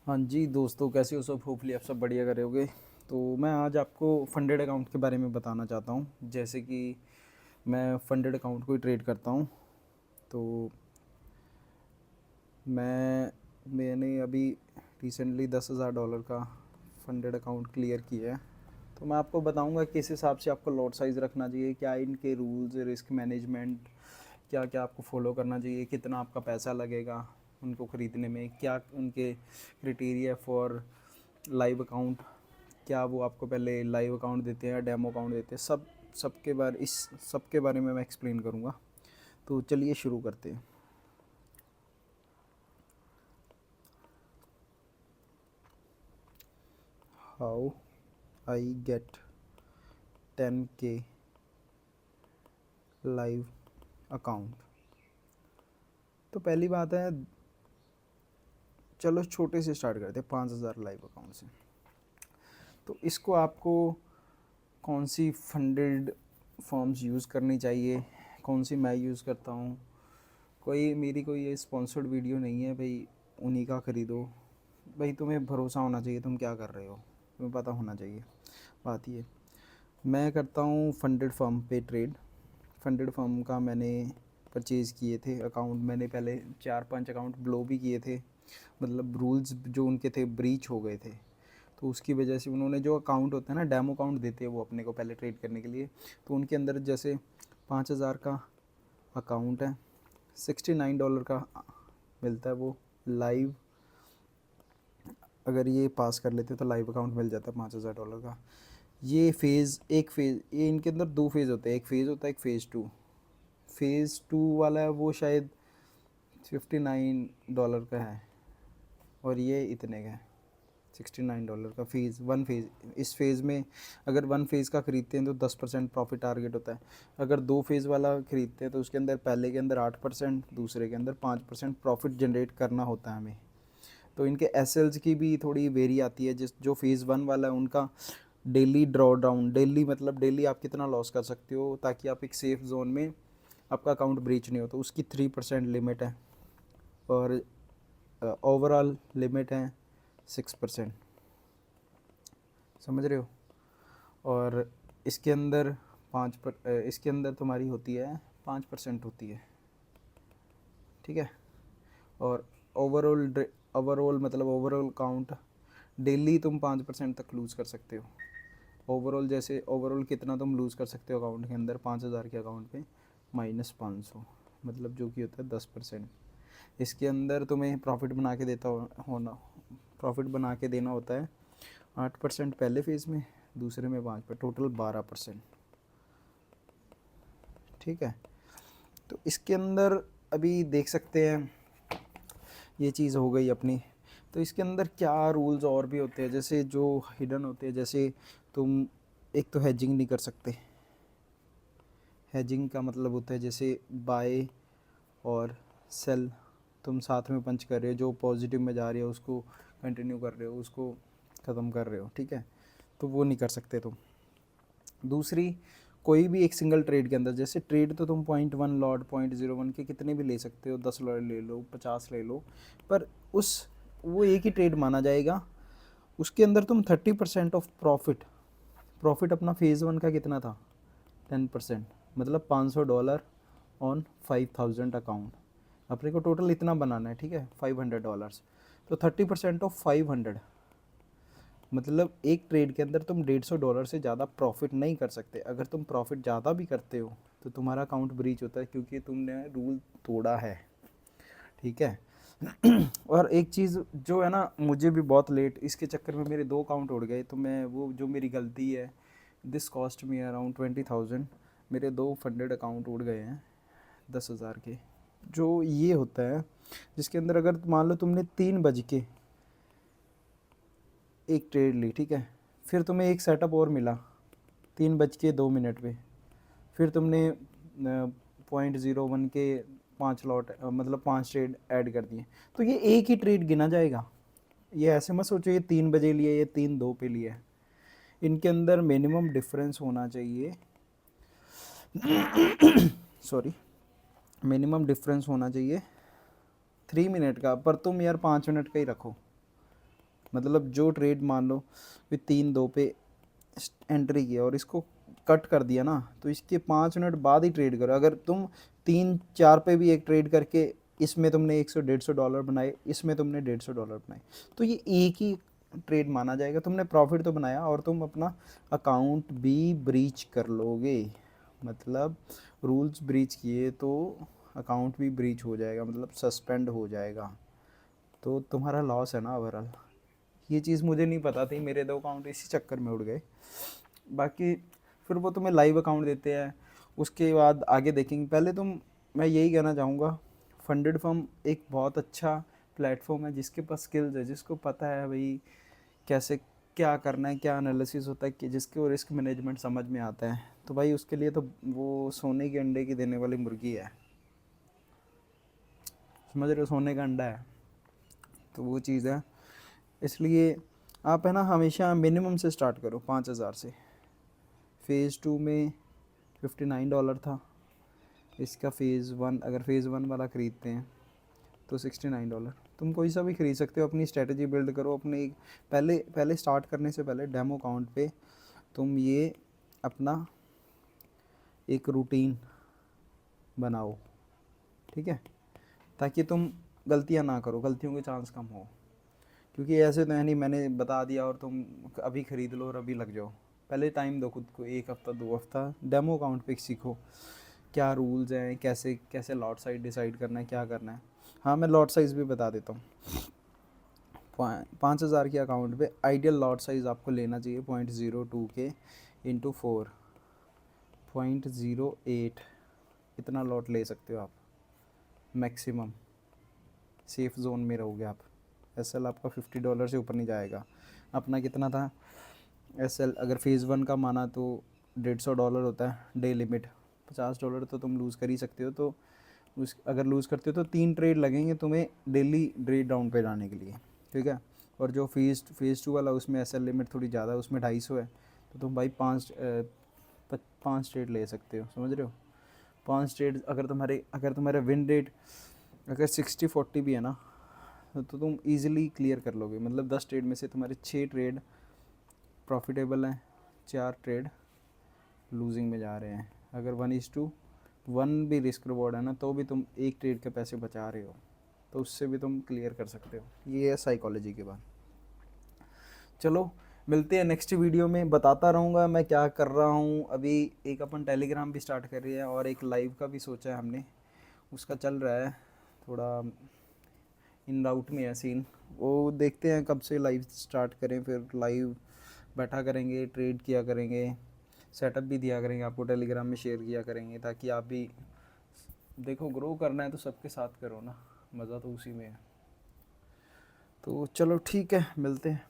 हाँ जी दोस्तों, कैसे हो सब। होपफुली आप सब बढ़िया कर रहे होगे। तो मैं आज आपको फंडेड अकाउंट के बारे में बताना चाहता हूँ। जैसे कि मैं फंडेड अकाउंट को ही ट्रेड करता हूँ। तो मैंने अभी रिसेंटली $10,000 का फंडेड अकाउंट क्लियर किया है। तो मैं आपको बताऊंगा किस हिसाब से आपको लॉट साइज़ रखना चाहिए, क्या इनके रूल्स, रिस्क मैनेजमेंट, क्या क्या आपको फॉलो करना चाहिए, कितना आपका पैसा लगेगा उनको ख़रीदने में, क्या उनके क्राइटेरिया फॉर लाइव अकाउंट, क्या वो आपको पहले लाइव अकाउंट देते हैं या डेमो अकाउंट देते हैं, इस सब के बारे में मैं एक्सप्लेन करूँगा। तो चलिए शुरू करते हैं। How I get 10K live account. तो पहली बात है, चलो छोटे से स्टार्ट करते हैं, 5,000 लाइव अकाउंट से। तो इसको आपको कौन सी फंडेड फॉर्म्स यूज़ करनी चाहिए, कौन सी मैं यूज़ करता हूँ, कोई ये स्पॉन्सर्ड वीडियो नहीं है भाई उन्हीं का ख़रीदो। भाई तुम्हें भरोसा होना चाहिए तुम क्या कर रहे हो, तुम्हें पता होना चाहिए। बात ये, मैं करता हूँ फंडेड फर्म पे ट्रेड। फंडेड फर्म का मैंने परचेज़ किए थे अकाउंट। मैंने पहले 4-5 अकाउंट ब्लो भी किए थे, मतलब रूल्स जो उनके थे ब्रीच हो गए थे। तो उसकी वजह से उन्होंने जो अकाउंट होता है ना, डेमो अकाउंट देते हैं वो अपने को पहले ट्रेड करने के लिए। तो उनके अंदर जैसे 5,000 का अकाउंट है, $69 का मिलता है वो लाइव। अगर ये पास कर लेते तो लाइव अकाउंट मिल जाता है $5,000 का। ये इनके अंदर दो फेज़ होते हैं, एक फ़ेज़ होता है, एक फ़ेज़ टू वाला है, वो शायद $59 का है और ये इतने का है, $69 का फ़ीस। वन फेज़, इस फेज़ में अगर वन फेज़ का ख़रीदते हैं तो 10% प्रॉफिट टारगेट होता है। अगर दो फेज़ वाला ख़रीदते हैं तो उसके अंदर पहले के अंदर 8%, दूसरे के अंदर 5% प्रॉफिट जनरेट करना होता है हमें। तो इनके एसएल्स की भी थोड़ी वेरी आती है। जो फेज़ वन वाला है उनका डेली ड्रॉ डाउन, डेली मतलब डेली आप कितना लॉस कर सकते हो ताकि आप एक सेफ़ जोन में आपका अकाउंट ब्रीच नहीं हो, तो उसकी 3% लिमिट है। और ओवरऑल लिमिट है 6%, समझ रहे हो। और इसके अंदर तुम्हारी होती है 5% होती है, ठीक है। और ओवरऑल मतलब ओवरऑल काउंट डेली तुम 5% तक लूज़ कर सकते हो। ओवरऑल कितना तुम लूज़ कर सकते हो अकाउंट के अंदर, 5,000 के अकाउंट पे -500, मतलब जो कि होता है 10%। इसके अंदर तुम्हें प्रॉफिट बना के प्रॉफिट बना के देना होता है 8% पहले फेज़ में, दूसरे में 5%, टोटल 12%, ठीक है। तो इसके अंदर अभी देख सकते हैं, ये चीज़ हो गई अपनी। तो इसके अंदर क्या रूल्स और भी होते हैं, जैसे जो हिडन होते हैं, जैसे तुम एक तो हेजिंग नहीं कर सकते। हेजिंग का मतलब होता है जैसे बाय और सेल तुम साथ में पंच कर रहे हो, जो पॉजिटिव में जा रही है उसको कंटिन्यू कर रहे हो, उसको ख़त्म कर रहे हो, ठीक है। तो वो नहीं कर सकते तुम। दूसरी, कोई भी एक सिंगल ट्रेड के अंदर, जैसे ट्रेड तो तुम 0.1 लॉट 0.01 के कितने भी ले सकते हो, 10 लॉट ले लो, 50 ले लो, पर वो एक ही ट्रेड माना जाएगा। उसके अंदर तुम 30% ऑफ प्रॉफिट अपना फेज़ वन का कितना था, 10%, मतलब $500 ऑन 5,000 अकाउंट। अपने को टोटल इतना बनाना है, ठीक है, $500। तो 30% ऑफ 500, मतलब एक ट्रेड के अंदर तुम $150 से ज़्यादा प्रॉफिट नहीं कर सकते। अगर तुम प्रॉफिट ज़्यादा भी करते हो तो तुम्हारा अकाउंट ब्रीच होता है, क्योंकि तुमने रूल तोड़ा है, ठीक है। और एक चीज़ जो है ना, मुझे भी बहुत लेट इसके चक्कर में मेरे 2 अकाउंट उड़ गए, तो मैं वो जो मेरी गलती है, दिस कॉस्ट मी अराउंड 20,000। मेरे 2 फंडेड अकाउंट उड़ गए हैं 10,000 के। जो ये होता है जिसके अंदर अगर मान लो तुमने 3 बज के एक ट्रेड ली, ठीक है, फिर तुम्हें एक सेटअप और मिला 3 बज के 2 मिनट पे, फिर तुमने 0.01 के 5 लॉट मतलब 5 ट्रेड ऐड कर दिए, तो ये एक ही ट्रेड गिना जाएगा। ये ऐसे मत सोचो ये 3 बजे लिए, ये 3-2 पे लिए है। इनके अंदर मिनिमम डिफरेंस होना चाहिए सॉरी, मिनिमम डिफरेंस होना चाहिए 3 मिनट का, पर तुम यार 5 मिनट का ही रखो, मतलब जो ट्रेड मान लो कि 3-2 पे एंट्री किया और इसको कट कर दिया ना, तो इसके 5 मिनट बाद ही ट्रेड करो। अगर तुम 3-4 पे भी एक ट्रेड करके इसमें तुमने 100-150 डॉलर बनाए, इसमें तुमने 150 डॉलर बनाए, तो ये एक ही ट्रेड माना जाएगा। तुमने प्रॉफिट तो बनाया और तुम अपना अकाउंट भी ब्रीच कर लोगे। मतलब रूल्स ब्रीच किए तो अकाउंट भी ब्रीच हो जाएगा, मतलब सस्पेंड हो जाएगा, तो तुम्हारा लॉस है ना ओवरऑल। ये चीज़ मुझे नहीं पता थी, मेरे 2 अकाउंट इसी चक्कर में उड़ गए। बाकी फिर वो तुम्हें लाइव अकाउंट देते हैं, उसके बाद आगे देखेंगे। पहले तुम, मैं यही कहना चाहूँगा, फंडेड फर्म एक बहुत अच्छा प्लेटफॉर्म है जिसके पास स्किल्स है, जिसको पता है भाई कैसे क्या करना है, क्या एनालिसिस होता है, कि जिसको रिस्क मैनेजमेंट समझ में आता है, तो भाई उसके लिए तो वो सोने के अंडे की देने वाली मुर्गी है। समझ रहे हो, सोने का अंडा है, तो वो चीज़ है। इसलिए आप है ना हमेशा मिनिमम से स्टार्ट करो 5,000 से। फ़ेज़ 2 में $59 था, इसका फ़ेज़ 1, अगर फ़ेज़ 1 वाला ख़रीदते हैं तो $69। तुम कोई सा भी ख़रीद सकते हो, अपनी स्ट्रेटजी बिल्ड करो। अपनी पहले पहले स्टार्ट करने से पहले डेमो अकाउंट पे तुम ये अपना एक रूटीन बनाओ, ठीक है, ताकि तुम गलतियाँ ना करो, गलतियों के चांस कम हो। क्योंकि ऐसे तो है नहीं मैंने बता दिया और तुम अभी ख़रीद लो और अभी लग जाओ। पहले टाइम दो खुद को, 1 हफ़्ता 2 हफ़्ता डेमो अकाउंट पे सीखो क्या रूल्स हैं, कैसे कैसे लॉट साइज़ डिसाइड करना है, क्या करना है। हाँ, मैं लॉट साइज़ भी बता देता हूँ। 5,000 के अकाउंट पे आइडियल लॉट साइज़ आपको लेना चाहिए 0.02 के इंटू 4, 0.08, इतना लॉट ले सकते हो आप मैक्सिमम। सेफ़ जोन में रहोगे आप। एसएल आपका $50 से ऊपर नहीं जाएगा। अपना कितना था एसएल, अगर फ़ेज़ 1 का माना तो $150 होता है डे लिमिट। $50 तो तुम लूज़ कर ही सकते हो। तो उस अगर लूज़ करते हो तो 3 ट्रेड लगेंगे तुम्हें डेली ट्रेड डाउन पे जाने के लिए, ठीक है। और जो फ़ेज़ 2 वाला, उसमें एसएल लिमिट थोड़ी ज़्यादा है, उसमें 250 है, तो तुम भाई 5 ट्रेड ले सकते हो। समझ रहे हो, 5 ट्रेड। अगर तुम्हारा विन रेट अगर 60-40 भी है ना, तो तुम इजीली क्लियर कर लोगे। मतलब 10 ट्रेड में से तुम्हारे 6 ट्रेड प्रॉफिटेबल हैं, 4 ट्रेड लूजिंग में जा रहे हैं। अगर 1:1 भी रिस्क रिवॉर्ड है ना, तो भी तुम एक ट्रेड के पैसे बचा रहे हो, तो उससे भी तुम क्लियर कर सकते हो। ये है साइकोलॉजी के बाद। चलो मिलते हैं नेक्स्ट वीडियो में, बताता रहूँगा मैं क्या कर रहा हूँ। अभी एक अपन टेलीग्राम भी स्टार्ट कर रही है और एक लाइव का भी सोचा है हमने, उसका चल रहा है, थोड़ा इन राउट में है सीन। वो देखते हैं कब से लाइव स्टार्ट करें, फिर लाइव बैठा करेंगे, ट्रेड किया करेंगे, सेटअप भी दिया करेंगे, आपको टेलीग्राम में शेयर किया करेंगे, ताकि आप भी देखो। ग्रो करना है तो सबके साथ करो ना, मज़ा तो उसी में है। तो चलो ठीक है, मिलते हैं।